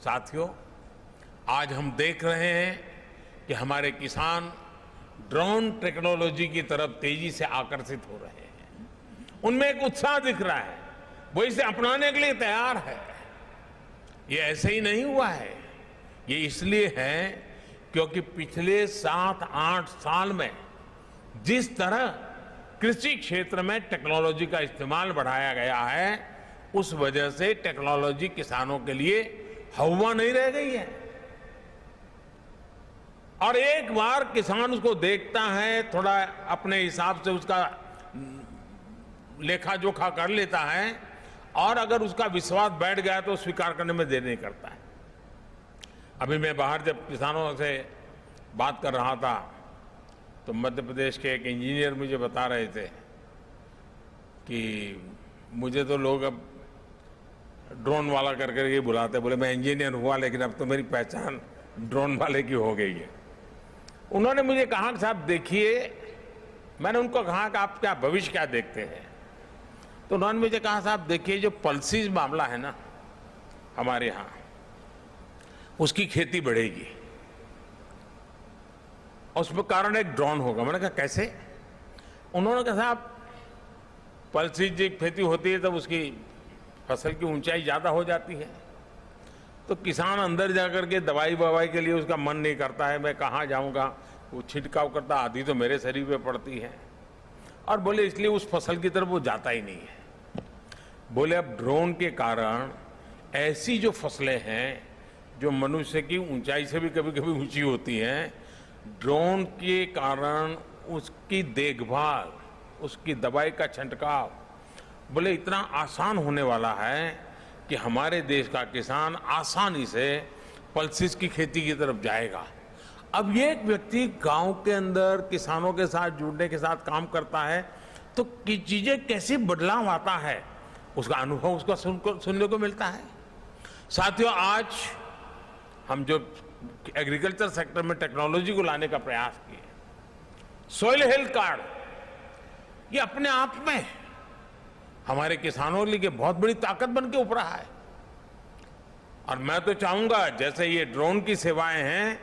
साथियों, आज हम देख रहे हैं कि हमारे किसान ड्रोन टेक्नोलॉजी की तरफ तेजी से आकर्षित हो रहे हैं। उनमें एक उत्साह दिख रहा है, वो इसे अपनाने के लिए तैयार है। ये ऐसे ही नहीं हुआ है, ये इसलिए है क्योंकि पिछले 7-8 साल में जिस तरह कृषि क्षेत्र में टेक्नोलॉजी का इस्तेमाल बढ़ाया गया है, उस वजह से टेक्नोलॉजी किसानों के लिए हवा नहीं रह गई है। और एक बार किसान उसको देखता है, थोड़ा अपने हिसाब से उसका लेखा जोखा कर लेता है, और अगर उसका विश्वास बैठ गया तो स्वीकार करने में देर नहीं करता है। अभी मैं बाहर जब किसानों से बात कर रहा था तो मध्य प्रदेश के एक इंजीनियर मुझे बता रहे थे कि मुझे तो लोग अब ड्रोन वाला कर करके बुलाते, बोले मैं इंजीनियर हुआ लेकिन अब तो मेरी पहचान ड्रोन वाले की हो गई है। उन्होंने मुझे कहा कि साहब देखिए, मैंने उनको कहा कि आप क्या भविष्य क्या देखते हैं, तो उन्होंने मुझे कहा साहब देखिए, जो पल्सीज मामला है ना हमारे यहाँ, उसकी खेती बढ़ेगी, उसमें कारण एक ड्रोन होगा। मैंने कहा कैसे? उन्होंने कहा साहब पल्सीज की खेती होती है तब उसकी फसल की ऊंचाई ज्यादा हो जाती है, तो किसान अंदर जाकर के दवाई ववाई के लिए उसका मन नहीं करता है, मैं कहाँ जाऊँगा, वो छिड़काव करता, आधी तो मेरे शरीर पे पड़ती है, और बोले इसलिए उस फसल की तरफ वो जाता ही नहीं है। बोले अब ड्रोन के कारण ऐसी जो फसलें हैं जो मनुष्य की ऊंचाई से भी कभी कभी ऊंची होती हैं, ड्रोन के कारण उसकी देखभाल, उसकी दवाई का छिड़काव बोले इतना आसान होने वाला है कि हमारे देश का किसान आसानी से पल्सिस की खेती की तरफ जाएगा। अब ये एक व्यक्ति गांव के अंदर किसानों के साथ जुड़ने के साथ काम करता है तो चीजें कैसे बदलाव आता है, उसका अनुभव उसका सुनने को मिलता है। साथियों, आज हम जो एग्रीकल्चर सेक्टर में टेक्नोलॉजी को लाने का प्रयास किए, सॉइल हेल्थ कार्ड, ये अपने आप में हमारे किसानों के लिए बहुत बड़ी ताकत बन के उभरा है। और मैं तो चाहूंगा जैसे ये ड्रोन की सेवाएं हैं,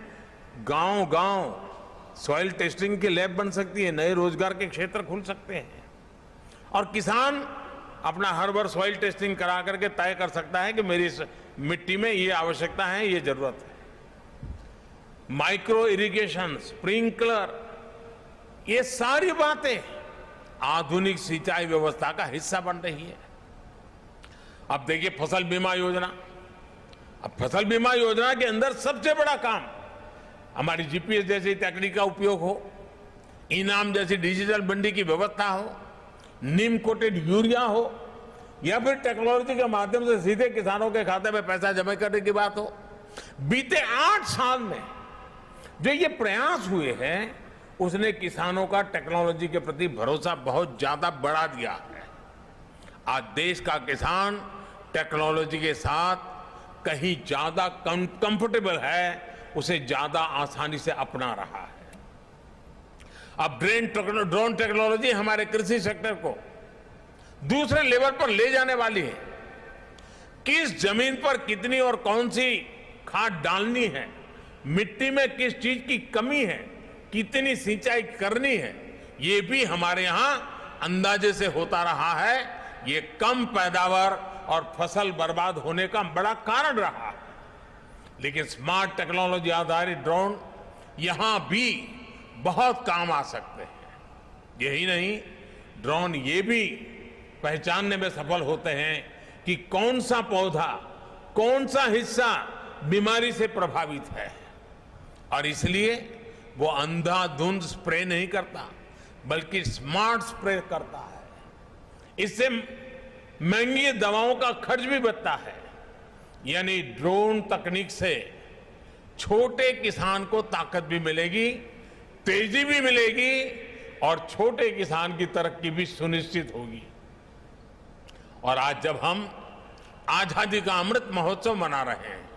गांव-गांव सॉइल टेस्टिंग की लैब बन सकती है, नए रोजगार के क्षेत्र खुल सकते हैं, और किसान अपना हर बार सॉइल टेस्टिंग करा करके तय कर सकता है कि मेरी मिट्टी में ये आवश्यकता है, ये जरूरत है। माइक्रो इरिगेशन, स्प्रिंकलर, ये सारी बातें आधुनिक सिंचाई व्यवस्था का हिस्सा बन रही है। अब देखिए फसल बीमा योजना, अब फसल बीमा योजना के अंदर सबसे बड़ा काम हमारी जीपीएस जैसी तकनीक का उपयोग हो, इनाम जैसी डिजिटल मंडी की व्यवस्था हो, नीम कोटेड यूरिया हो, या फिर टेक्नोलॉजी के माध्यम से सीधे किसानों के खाते में पैसा जमा करने की बात हो। बीते 8 साल में जो ये प्रयास हुए हैं, उसने किसानों का टेक्नोलॉजी के प्रति भरोसा बहुत ज्यादा बढ़ा दिया है। आज देश का किसान टेक्नोलॉजी के साथ कहीं ज्यादा कंफर्टेबल है, उसे ज्यादा आसानी से अपना रहा है। अब ड्रोन टेक्नोलॉजी हमारे कृषि सेक्टर को दूसरे लेवल पर ले जाने वाली है। किस जमीन पर कितनी और कौन सी खाद डालनी है, मिट्टी में किस चीज की कमी है, कितनी सिंचाई करनी है, ये भी हमारे यहां अंदाजे से होता रहा है। ये कम पैदावार और फसल बर्बाद होने का बड़ा कारण रहा है। लेकिन स्मार्ट टेक्नोलॉजी आधारित ड्रोन यहां भी बहुत काम आ सकते हैं। यही नहीं, ड्रोन ये भी पहचानने में सफल होते हैं कि कौन सा पौधा, कौन सा हिस्सा बीमारी से प्रभावित है, और इसलिए वो अंधाधुंध स्प्रे नहीं करता, बल्कि स्मार्ट स्प्रे करता है। इससे महंगी दवाओं का खर्च भी बचता है। यानी ड्रोन तकनीक से छोटे किसान को ताकत भी मिलेगी, तेजी भी मिलेगी, और छोटे किसान की तरक्की भी सुनिश्चित होगी। और आज जब हम आजादी का अमृत महोत्सव मना रहे हैं,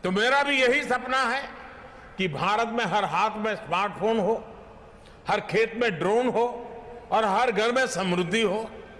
तो मेरा भी यही सपना है कि भारत में हर हाथ में स्मार्टफोन हो, हर खेत में ड्रोन हो, और हर घर में समृद्धि हो।